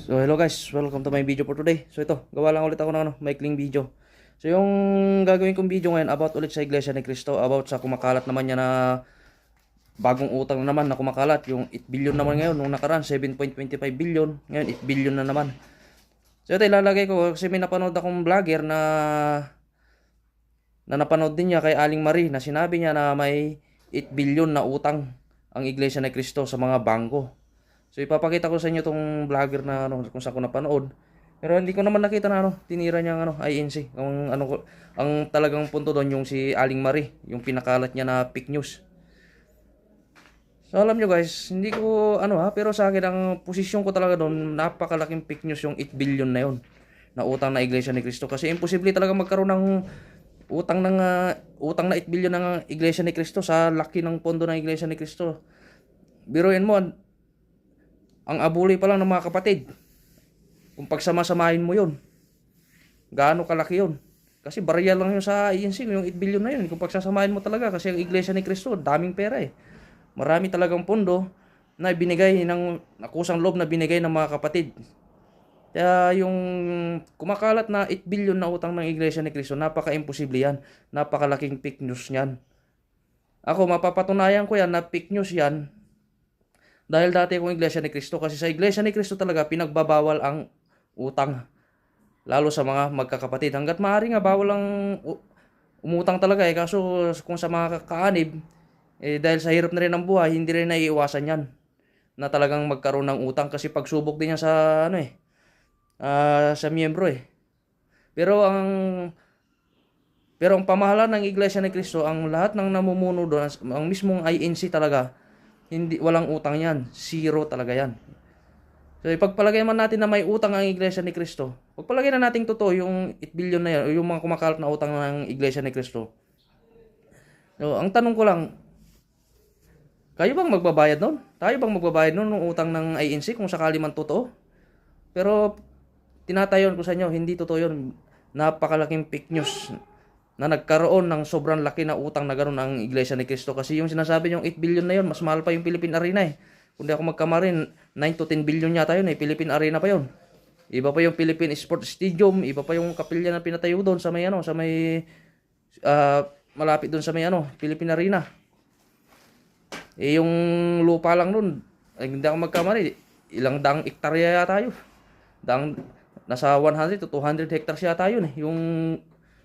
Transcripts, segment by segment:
So hello guys, welcome to my video for today. So ito, gawa lang ulit ako ng maikling video. So yung gagawin kong video ngayon about ulit sa Iglesia ni Cristo, about sa kumakalat naman niya na bagong utang na naman na kumakalat. Yung 8 billion naman ngayon, nung nakaraan 7.25 billion, ngayon 8 billion na naman. So ito ilalagay ko kasi may napanood akong vlogger na napanood din niya kay Aling Marie na sinabi niya na may 8 billion na utang ang Iglesia ni Cristo sa mga bangko. So ipapakita ko sa inyo tong vlogger na kung saan ko napanood. Pero hindi ko naman nakita na tinira niya ang INC. Ang talagang punto doon yung si Aling Marie, yung pinakalat niya na fake news. So alam nyo guys, hindi ko pero sa akin ang posisyon ko talaga doon, napakalaking fake news yung 8 billion na yon na utang na Iglesia ni Cristo, kasi imposible talaga magkaroon ng utang na 8 billion ng Iglesia ni Cristo sa laki ng pondo ng Iglesia ni Cristo. Biruin mo, ang abuli pa lang ng mga kapatid, kung pagsama-samahin mo yun, gaano kalaki yun? Kasi barya lang yun sa INC, yung 8 billion na yun, kung pagsasamahin mo talaga, kasi ang Iglesia ni Cristo, daming pera eh. Marami talagang pondo na binigay ng akusang loob na binigay ng mga kapatid. Kaya yung kumakalat na 8 billion na utang ng Iglesia ni Cristo, napaka-imposible yan. Napakalaking fake news yan. Ako, mapapatunayan ko yan na fake news yan. Dahil dati akong Iglesia ni Cristo, kasi sa Iglesia ni Cristo talaga pinagbabawal ang utang. Lalo sa mga magkakapatid. Hanggat maaari nga bawal ang umutang talaga eh. Kaso kung sa mga kakaanib, dahil sa hirap na rin ng buhay, hindi rin naiiwasan yan na talagang magkaroon ng utang, kasi pagsubok din yan sa sa miyembro eh. Pero ang pamahalaan ng Iglesia ni Cristo, ang lahat ng namumuno doon, ang mismong INC talaga, walang utang yan. Zero talaga yan. So ipagpalagay man natin na may utang ang Iglesia ni Cristo, pagpalagay na natin totoo yung 8 billion na yan, yung mga kumakalat na utang ng Iglesia ni Cristo. So ang tanong ko lang, kayo bang magbabayad nun? Tayo bang magbabayad nun ng utang ng INC kung sakali man totoo? Pero tinatayon ko sa inyo, hindi totoo yun. Napakalaking fake news na nagkaroon ng sobrang laki na utang na gano'n ang Iglesia ni Cristo. Kasi yung sinasabi yung 8 billion na yun, mas mahal pa yung Philippine Arena eh. Kung di ako magkamarin, 9 to 10 billion yata yun eh, Philippine Arena pa yun. Iba pa yung Philippine Sports Stadium, iba pa yung kapilya na pinatayo doon sa may malapit doon sa may Philippine Arena. Yung lupa lang doon, hindi ako magkamali, ilang daang hektarya yata yun. Nasa 100 to 200 hectares yata yun eh, yung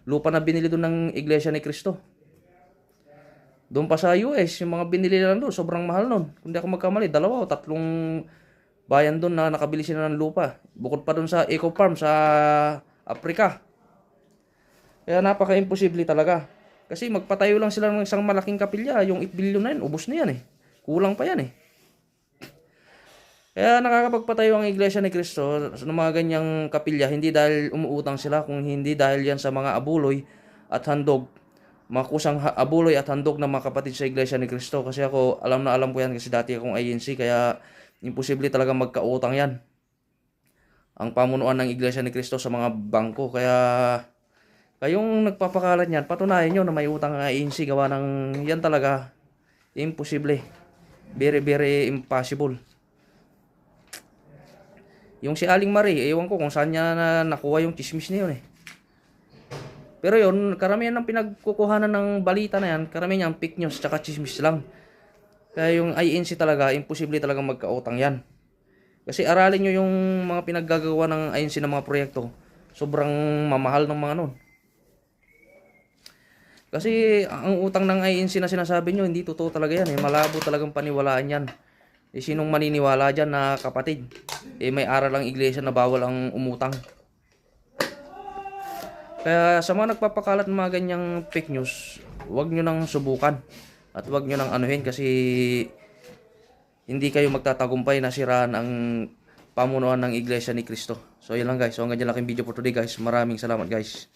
lupa na binili doon ng Iglesia ni Cristo. Doon pa sa US, yung mga binili lang doon, sobrang mahal noon. Kung di ako magkamali, 2 o 3 bayan doon na nakabili sila ng lupa. Bukod pa doon sa Eco Farm sa Africa. Kaya napaka-imposible talaga. Kasi magpatayo lang sila ng isang malaking kapilya, yung 8 billion na yun, ubos na yan eh. Kulang pa yan eh. Kaya nakakapagpatayo ang Iglesia ni Cristo ng mga ganyang kapilya, hindi dahil umuutang sila, kung hindi dahil yan sa mga abuloy at handog, makusang abuloy at handog ng mga kapatid sa Iglesia ni Cristo. Kasi ako, alam ko yan kasi dati akong INC, kaya imposible talaga magkautang yan ang pamunuan ng Iglesia ni Cristo sa mga bangko. Kaya kayong nagpapakalat niyan, patunayan nyo na may utang ang INC, gawa ng yan talaga imposible. Very, very impossible. Yung si Aling Marie, ewan ko kung saan niya nakuha yung chismis na yun eh. Pero yun, karamihan ng pinagkukuhanan ng balita na yan, karamihan yung fake news tsaka chismis lang. Kaya yung INC talaga, imposible talaga magkautang yan. Kasi aralin nyo yung mga pinaggagawa ng INC ng mga proyekto. Sobrang mamahal ng mga nun. Kasi ang utang ng INC na sinasabi nyo, hindi totoo talaga yan eh. Malabo talagang paniwalaan yan. Sinong maniniwala dyan na kapatid? May aral ang Iglesia na bawal ang umutang. Kaya sa mga nagpapakalat ng mga ganyang fake news, huwag nyo nang subukan. At huwag nyo nang anuhin, kasi hindi kayo magtatagumpay na siraan ang pamunuan ng Iglesia ni Cristo. So yun lang guys. So hanggang dyan lang yung video for today guys. Maraming salamat guys.